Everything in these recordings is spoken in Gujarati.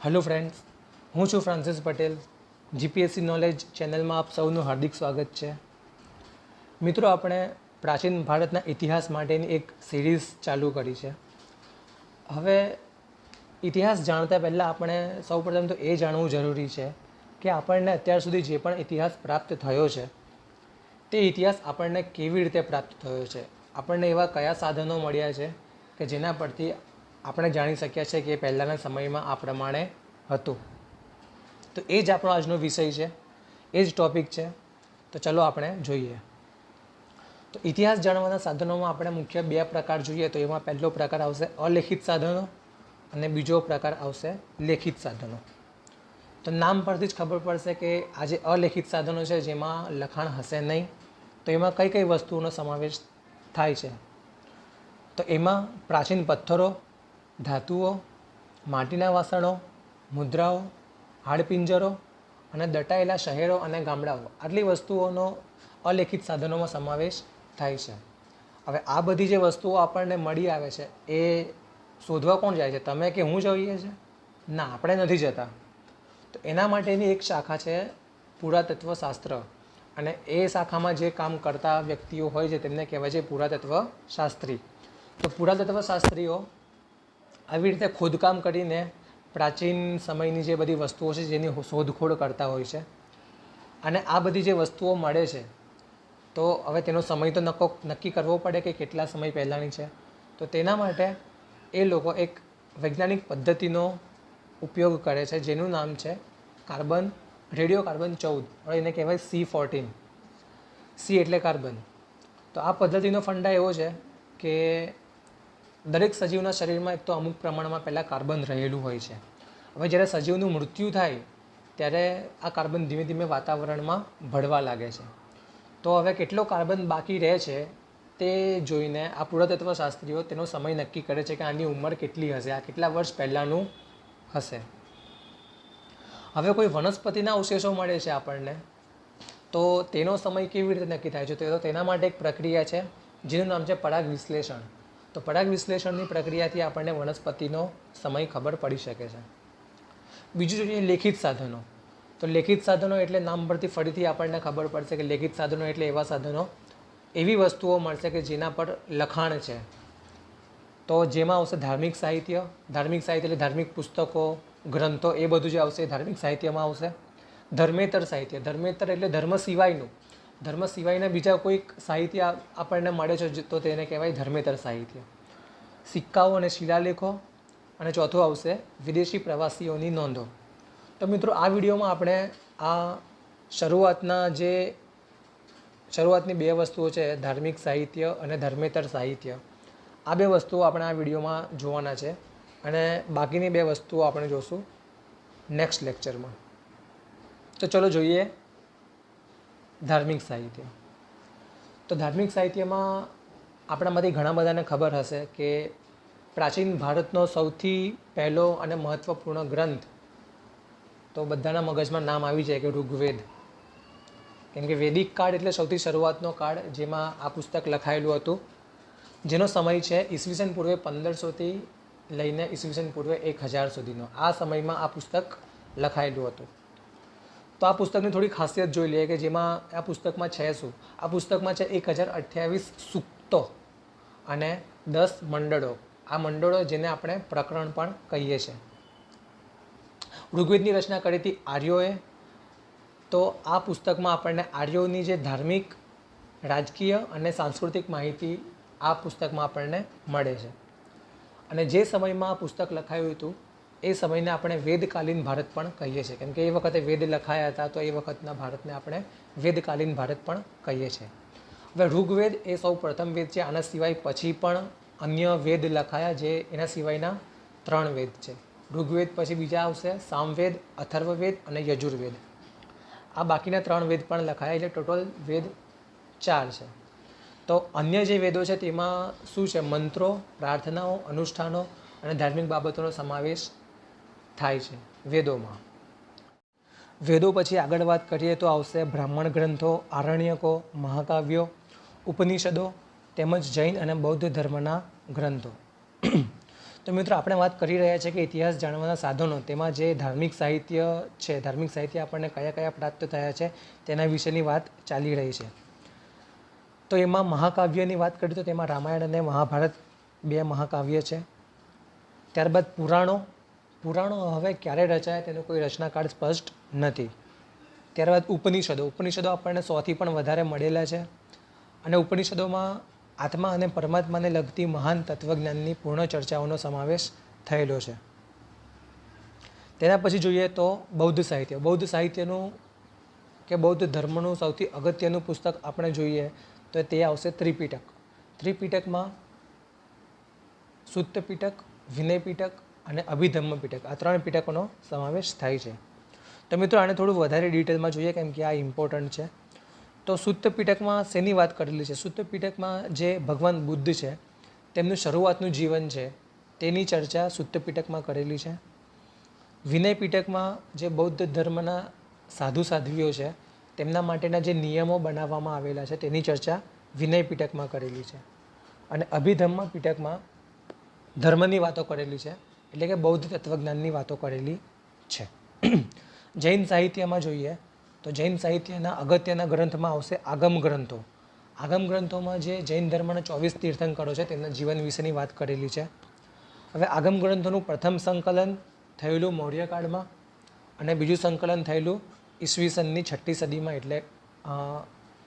हेलो फ्रेंड्स, हूँ છું ફ્રાન્સિસ પટેલ। જીપીએસસી નોલેજ ચેનલમાં આપ સૌનું હાર્દિક સ્વાગત છે। મિત્રો, આપણે પ્રાચીન ભારતના ઇતિહાસ માટેની એક સિરીઝ ચાલુ કરી છે। હવે ઇતિહાસ જાણતા પહેલાં આપણે સૌપ્રથમ તો એ જાણવું જરૂરી છે કે આપણને અત્યાર સુધી જે પણ ઇતિહાસ પ્રાપ્ત થયો છે તે ઇતિહાસ આપણને કેવી રીતે પ્રાપ્ત થયો છે, આપણને એવા કયા સાધનો મળ્યા છે કે જેના પરથી આપણે જાણી શક્યા છે કે પહેલાંના સમયમાં આ પ્રમાણે હતું। તો એ જ આપણો આજનો વિષય છે, એ જ ટૉપિક છે। તો ચલો આપણે જોઈએ। તો ઇતિહાસ જાણવાના સાધનોમાં આપણે મુખ્ય બે પ્રકાર જોઈએ તો એમાં પહેલો પ્રકાર આવશે અલેખિત સાધનો અને બીજો પ્રકાર આવશે લેખિત સાધનો। તો નામ પરથી જ ખબર પડશે કે આ જે અલેખિત સાધનો છે જેમાં લખાણ હશે નહીં, તો એમાં કઈ કઈ વસ્તુઓનો સમાવેશ થાય છે। તો એમાં પ્રાચીન પથ્થરો, ધાતુઓ, માટીના વાસણો, મુદ્રાઓ, હાડપિંજરો અને દટાયેલા શહેરો અને ગામડાઓ, આટલી વસ્તુઓનો અલેખિત સાધનોમાં સમાવેશ થાય છે। હવે આ બધી જે વસ્તુઓ આપણને મળી આવે છે એ શોધવા કોણ જાય છે, તમે કે હું જોઈએ છે? ના, આપણે નથી જતા। તો એના માટેની એક શાખા છે પુરાતત્વશાસ્ત્ર, અને એ શાખામાં જે કામ કરતા વ્યક્તિઓ હોય છે તેમને કહેવાય છે પુરાતત્વશાસ્ત્રી। તો પુરાતત્વશાસ્ત્રીઓ આવી રીતે ખોદકામ કરીને પ્રાચીન સમયની જે બધી વસ્તુઓ છે જેની શોધખોળ કરતા હોય છે, અને આ બધી જે વસ્તુઓ મળે છે તો હવે તેનો સમય તો નક્કી કરવો પડે કે કેટલા સમય પહેલાંની છે। તો તેના માટે એ લોકો એક વૈજ્ઞાનિક પદ્ધતિનો ઉપયોગ કરે છે જેનું નામ છે રેડિયો કાર્બન 14, એને કહેવાય C14। સી એટલે કાર્બન। તો આ પદ્ધતિનો ફંડા એવો છે કે દરેક સજીવના શરીરમાં એક તો અમુક પ્રમાણમાં પહેલાં કાર્બન રહેલું હોય છે। હવે જ્યારે સજીવનું મૃત્યુ થાય ત્યારે આ કાર્બન ધીમે ધીમે વાતાવરણમાં ભળવા લાગે છે। તો હવે કેટલો કાર્બન બાકી રહે છે તે જોઈને આ પુરાતત્વશાસ્ત્રીઓ તેનો સમય નક્કી કરે છે કે આની ઉંમર કેટલી હશે, આ કેટલા વર્ષ પહેલાંનું હશે। હવે કોઈ વનસ્પતિના અવશેષો મળે છે આપણને, તો તેનો સમય કેવી રીતે નક્કી થાય છે? તો તેના માટે એક પ્રક્રિયા છે જેનું નામ છે પરાગ વિશ્લેષણ। તો પરાગ વિશ્લેષણની પ્રક્રિયાથી આપણને વનસ્પતિનો સમય ખબર પડી શકે છે। બીજું જોઈએ લેખિત સાધનો। તો લેખિત સાધનો એટલે નામ પરથી ફરીથી આપણને ખબર પડશે કે લેખિત સાધનો એટલે એવા સાધનો, એવી વસ્તુઓ મળશે કે જેના પર લખાણ છે। તો જેમાં આવશે ધાર્મિક સાહિત્ય એટલે ધાર્મિક પુસ્તકો, ગ્રંથો, એ બધું જે આવશે એ ધાર્મિક સાહિત્યમાં આવશે। ધર્મેતર સાહિત્ય એટલે ધર્મ સિવાયના બીજા કોઈક સાહિત્ય આપણને મળે છે તો તેને કહેવાય ધર્મેતર સાહિત્ય। સિક્કાઓ અને શિલાલેખો, અને ચોથું આવશે વિદેશી પ્રવાસીઓની નોંધો। તો મિત્રો, આ વિડીયોમાં આપણે આ શરૂઆતની બે વસ્તુઓ છે, ધાર્મિક સાહિત્ય અને ધર્મેતર સાહિત્ય, આ બે વસ્તુઓ આપણે આ વિડીયોમાં જોવાના છે, અને બાકીની બે વસ્તુઓ આપણે જોશું નેક્સ્ટ લેક્ચરમાં। તો ચલો જોઈએ ધાર્મિક સાહિત્ય। તો ધાર્મિક સાહિત્યમાં આપણામાંથી ઘણા બધાને ખબર હશે કે પ્રાચીન ભારતનો સૌથી પહેલો અને મહત્ત્વપૂર્ણ ગ્રંથ, તો બધાના મગજમાં નામ આવી જાય કે ઋગ્વેદ, કેમ કે વૈદિક કાળ એટલે સૌથી શરૂઆતનો કાળ જેમાં આ પુસ્તક લખાયેલું હતું, જેનો સમય છે ઈસવીસન પૂર્વે 1500થી લઈને ઈસવીસન પૂર્વે 1000 સુધીનો। આ સમયમાં આ પુસ્તક લખાયેલું હતું। તો આ પુસ્તકની થોડી ખાસિયત જોઈ લઈએ કે જેમાં આ પુસ્તકમાં છે શું? આ પુસ્તકમાં છે 1028 સૂક્તો અને 10 મંડળો। આ મંડળો જેને આપણે પ્રકરણ પણ કહીએ છીએ। ઋગ્વેદની રચના કરી હતી આર્યોએ। તો આ પુસ્તકમાં આપણને આર્યોની જે ધાર્મિક, રાજકીય અને સાંસ્કૃતિક માહિતી આ પુસ્તકમાં આપણને મળે છે। અને જે સમયમાં આ પુસ્તક લખાયું હતું એ સમયને આપણે વેદકાલીન ભારત પણ કહીએ છીએ, કેમ કે એ વખતે વેદ લખાયા હતા, તો એ વખતના ભારતને આપણે વેદકાલીન ભારત પણ કહીએ છીએ। હવે ઋગ્વેદ એ સૌ પ્રથમ વેદ છે, આના સિવાય પછી પણ અન્ય વેદ લખાયા જે એના સિવાયના 3 વેદ છે। ઋગ્વેદ પછી બીજા આવશે સામવેદ, અથર્વવેદ અને યજુર્વેદ। આ બાકીના 3 વેદ પણ લખાયા, એટલે ટોટલ વેદ 4 છે। તો અન્ય જે વેદો છે તેમાં શું છે? મંત્રો, પ્રાર્થનાઓ, અનુષ્ઠાનો અને ધાર્મિક બાબતોનો સમાવેશ થાય છે વેદોમાં। વેદો પછી આગળ વાત કરીએ તો આવશે બ્રાહ્મણ ગ્રંથો, આરણ્યકો, મહાકાવ્યો, ઉપનિષદો તેમજ જૈન અને બૌદ્ધ ધર્મના ગ્રંથો। તો મિત્રો આપણે વાત કરી રહ્યા છીએ કે ઇતિહાસ જાણવાના સાધનો, તેમાં જે ધાર્મિક સાહિત્ય છે, ધાર્મિક સાહિત્ય આપણને કયા કયા પ્રાપ્ત થયા છે તેના વિશેની વાત ચાલી રહી છે. તો એમાં મહાકાવ્યની વાત કરીએ તો તેમાં રામાયણ અને મહાભારત 2 મહાકાવ્ય છે. ત્યારબાદ પુરાણો હવે ક્યારે રચાયા તેનો કોઈ રચનાકાળ સ્પષ્ટ નથી. ત્યારબાદ ઉપનિષદો આપણને 100થી પણ વધારે મળેલા છે અને ઉપનિષદોમાં આત્મા અને પરમાત્માને લગતી મહાન તત્વજ્ઞાનની પૂર્ણ ચર્ચાઓનો સમાવેશ થયેલો છે. તેના પછી જોઈએ તો બૌદ્ધ સાહિત્યનું કે બૌદ્ધ ધર્મનું સૌથી અગત્યનું પુસ્તક આપણે જોઈએ તો તે આવશે ત્રિપિટકમાં સુત્ત પિટક, વિનય પિટક અને અભિધમ્મ પિટક, આ 3 પિટકોનો સમાવેશ થાય છે. તો મિત્રો આને થોડું વધારે ડિટેલમાં જોઈએ કેમ કે આ ઇમ્પોર્ટન્ટ છે. તો સુત્ત પિટકમાં શેની વાત કરેલી છે? સુત્ત પિટકમાં જે ભગવાન બુદ્ધ છે તેમનું શરૂઆતનું જીવન છે તેની ચર્ચા સુત્ત પિટકમાં કરેલી છે. વિનય પિટકમાં જે બૌદ્ધ ધર્મના સાધુ સાધ્વીઓ છે તેમના માટેના જે નિયમો બનાવવામાં આવેલા છે તેની ચર્ચા વિનય પિટકમાં કરેલી છે. અને અભિધમ્મ પિટકમાં ધર્મની વાતો કરેલી છે, એટલે કે બૌદ્ધ તત્વજ્ઞાનની વાતો કરેલી છે. જૈન સાહિત્યમાં જોઈએ તો જૈન સાહિત્યના અગત્યના ગ્રંથમાં આવશે આગમ ગ્રંથો. આગમ ગ્રંથોમાં જે જૈન ધર્મના 24 તીર્થંકરો છે તેમના જીવન વિશેની વાત કરેલી છે. હવે આગમ ગ્રંથોનું પ્રથમ સંકલન થયેલું મૌર્યકાળમાં અને બીજું સંકલન થયેલું ઈસવીસનની 6ઠ્ઠી સદીમાં, એટલે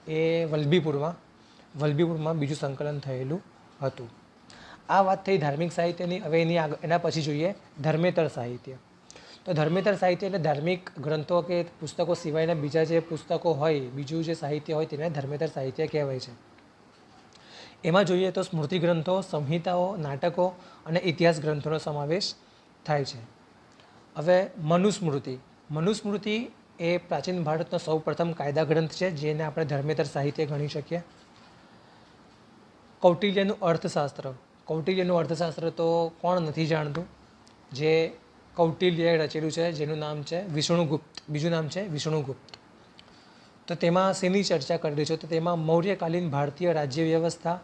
એ વલભીપુરમાં બીજું સંકલન થયેલું હતું. આ વાત થઈ ધાર્મિક સાહિત્યની. હવે એના પછી જોઈએ ધર્મેતર સાહિત્ય. તો ધર્મેતર સાહિત્ય એટલે ધાર્મિક ગ્રંથો કે પુસ્તકો સિવાયના બીજા જે પુસ્તકો હોય, બીજું જે સાહિત્ય હોય તેને ધર્મેતર સાહિત્ય કહેવાય છે. એમાં જોઈએ તો સ્મૃતિ ગ્રંથો, સંહિતાઓ, નાટકો અને ઇતિહાસ ગ્રંથોનો સમાવેશ થાય છે. હવે મનુસ્મૃતિ એ પ્રાચીન ભારતનો સૌપ્રથમ કાયદા ગ્રંથ છે જેને આપણે ધર્મેતર સાહિત્ય ગણી શકીએ. કૌટિલ્યનું અર્થશાસ્ત્ર તો કોણ નથી જાણતું, જે કૌટિલ્યએ રચેલું છે, જેનું નામ છે બીજું નામ છે વિષ્ણુગુપ્ત. તો તેમાં શેની ચર્ચા કરેલી છે? તો તેમાં મૌર્યકાલીન ભારતીય રાજ્ય વ્યવસ્થા,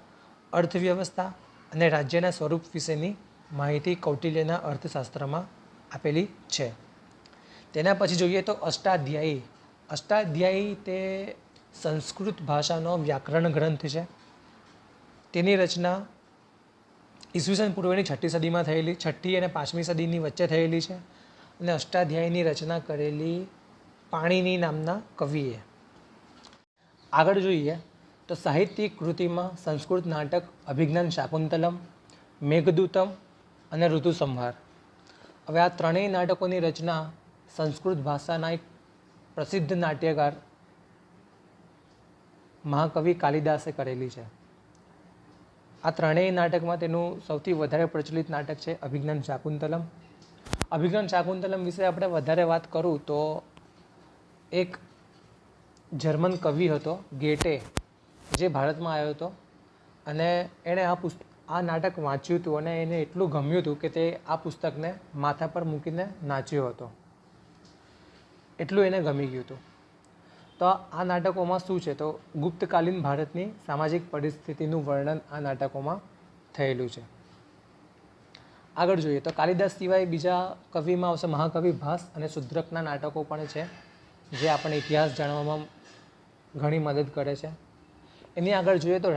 અર્થવ્યવસ્થા અને રાજ્યના સ્વરૂપ વિશેની માહિતી કૌટિલ્યના અર્થશાસ્ત્રમાં આપેલી છે. તેના પછી જોઈએ તો અષ્ટાધ્યાયી તે સંસ્કૃત ભાષાનો વ્યાકરણ ગ્રંથ છે. તેની રચના ઈસવીસન પૂર્વેની 6ઠ્ઠી સદીમાં થયેલી, 6ઠ્ઠી અને 5મી સદીની વચ્ચે થયેલી છે. અને અષ્ટાધ્યાયીની રચના કરેલી પાણિની નામના કવિએ. આગળ જોઈએ તો સાહિત્યિક કૃતિમાં સંસ્કૃત નાટક અભિજ્ઞાન શાકુંતલમ, મેઘદૂતમ અને ઋતુસંહાર. હવે આ ત્રણેય નાટકોની રચના સંસ્કૃત ભાષાના એક પ્રસિદ્ધ નાટ્યકાર મહાકવિ કાલિદાસે કરેલી છે. આ ત્રણેય નાટકમાં તેનું સૌથી વધારે પ્રચલિત નાટક છે અભિજ્ઞાન શાકુંતલમ. અભિજ્ઞાન શાકુંતલમ વિશે આપણે વધારે વાત કરું તો એક જર્મન કવિ હતો ગેટે, જે ભારતમાં આવ્યો હતો અને એણે આ નાટક વાંચ્યું હતું અને એને એટલું ગમ્યું હતું કે તે આ પુસ્તકને માથા પર મૂકીને નાચ્યો હતો, એટલું એને ગમી ગયું હતું. તો આ નાટકોમાં શું છે? તો ગુપ્તકાલીન ભારતની સામાજિક પરિસ્થિતિનું વર્ણન આ નાટકોમાં થયેલું છે. આગળ જોઈએ તો કાલિદાસ સિવાય બીજા કવિમાં આવશે મહાકવિ ભાસ અને શુદ્રકના નાટકો પણ છે, જે આપણે ઇતિહાસ જાણવામાં ઘણી મદદ કરે છે. એની આગળ જોઈએ તો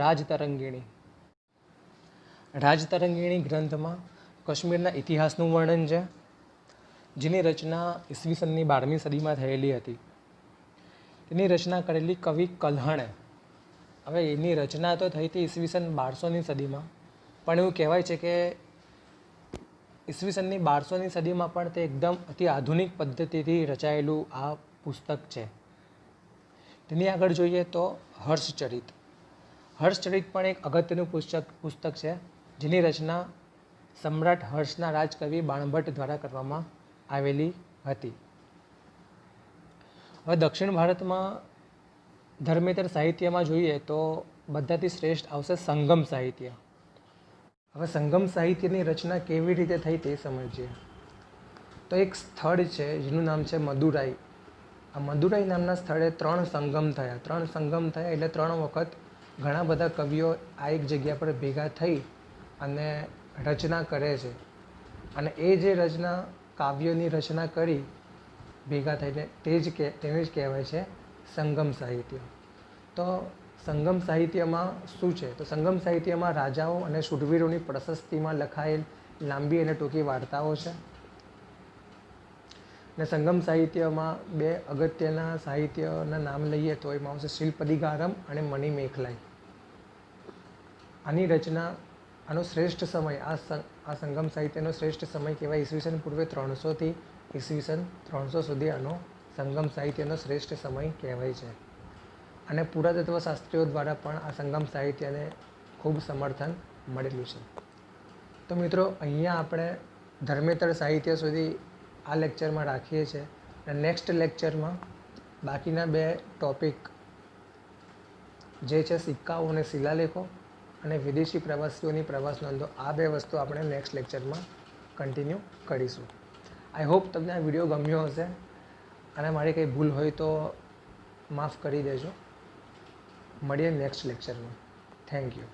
રાજતરંગિણી ગ્રંથમાં કાશ્મીરના ઇતિહાસનું વર્ણન છે, જેની રચના ઈસવીસનની 12મી સદીમાં થયેલી હતી. તેની રચના કરેલી કવિ કલ્હણે. હવે એની રચના તો થઈ હતી ઈસવીસન 1200ની સદીમાં, પણ એવું કહેવાય છે કે ઈસવીસનની 1200ની સદીમાં પણ તે એકદમ અતિ આધુનિક પદ્ધતિથી રચાયેલું આ પુસ્તક છે. તેની આગળ જોઈએ તો હર્ષચરિત પણ એક અગત્યનું પુસ્તક છે, જેની રચના સમ્રાટ હર્ષના રાજકવિ બાણભટ્ટ દ્વારા કરવામાં આવેલી હતી. હવે દક્ષિણ ભારતમાં ધર્મેતર સાહિત્યમાં જોઈએ તો બધાથી શ્રેષ્ઠ આવશે સંગમ સાહિત્ય. હવે સંગમ સાહિત્યની રચના કેવી રીતે થઈ તે સમજીએ. તો એક સ્થળ છે જેનું નામ છે મદુરાઈ. આ મદુરાઈ નામના સ્થળે 3 સંગમ થયા એટલે 3 વખત ઘણા બધા કવિઓ આ એક જગ્યા પર ભેગા થઈ અને રચના કરે છે. અને એ જે રચના કાવ્યોની રચના કરી ભેગા થઈને તેને જ કહેવાય છે સંગમ સાહિત્ય. તો સંગમ સાહિત્યમાં શું છે? તો સંગમ સાહિત્યમાં રાજાઓ અને શૂરવીરોની પ્રશસ્તિમાં લખાયેલ લાંબી અને ટૂંકી વાર્તાઓ છે. અને સંગમ સાહિત્યમાં બે અગત્યના સાહિત્યના નામ લઈએ તો એમાં આવશે શિલ્પદિગારમ અને મણિમેખલાઈ. આની રચના, આનો શ્રેષ્ઠ સમય, આ સંગમ સાહિત્યનો શ્રેષ્ઠ સમય કહેવાય ઈસવીસન પૂર્વે 300થી ઈસવીસન 300 સુધી આનો સંગમ સાહિત્યનો શ્રેષ્ઠ સમય કહેવાય છે. અને પુરાતત્વ શાસ્ત્રીઓ દ્વારા પણ આ સંગમ સાહિત્યને ખૂબ સમર્થન મળેલું છે. તો મિત્રો, અહીંયા આપણે ધર્મેતર સાહિત્ય સુધી આ લેક્ચરમાં રાખીએ છીએ. અને નેક્સ્ટ લેક્ચરમાં બાકીના બે ટોપિક જે છે સિક્કાઓ અને શિલાલેખો અને વિદેશી પ્રવાસીઓની પ્રવાસ નોંધો, આ બે વસ્તુ આપણે નેક્સ્ટ લેક્ચરમાં કન્ટિન્યુ કરીશું. આઈ હોપ તમને આ વિડીયો ગમ્યો હશે અને મારી કંઈ ભૂલ હોય તો માફ કરી દેજો. મળીએ નેક્સ્ટ લેક્ચરમાં. Thank you.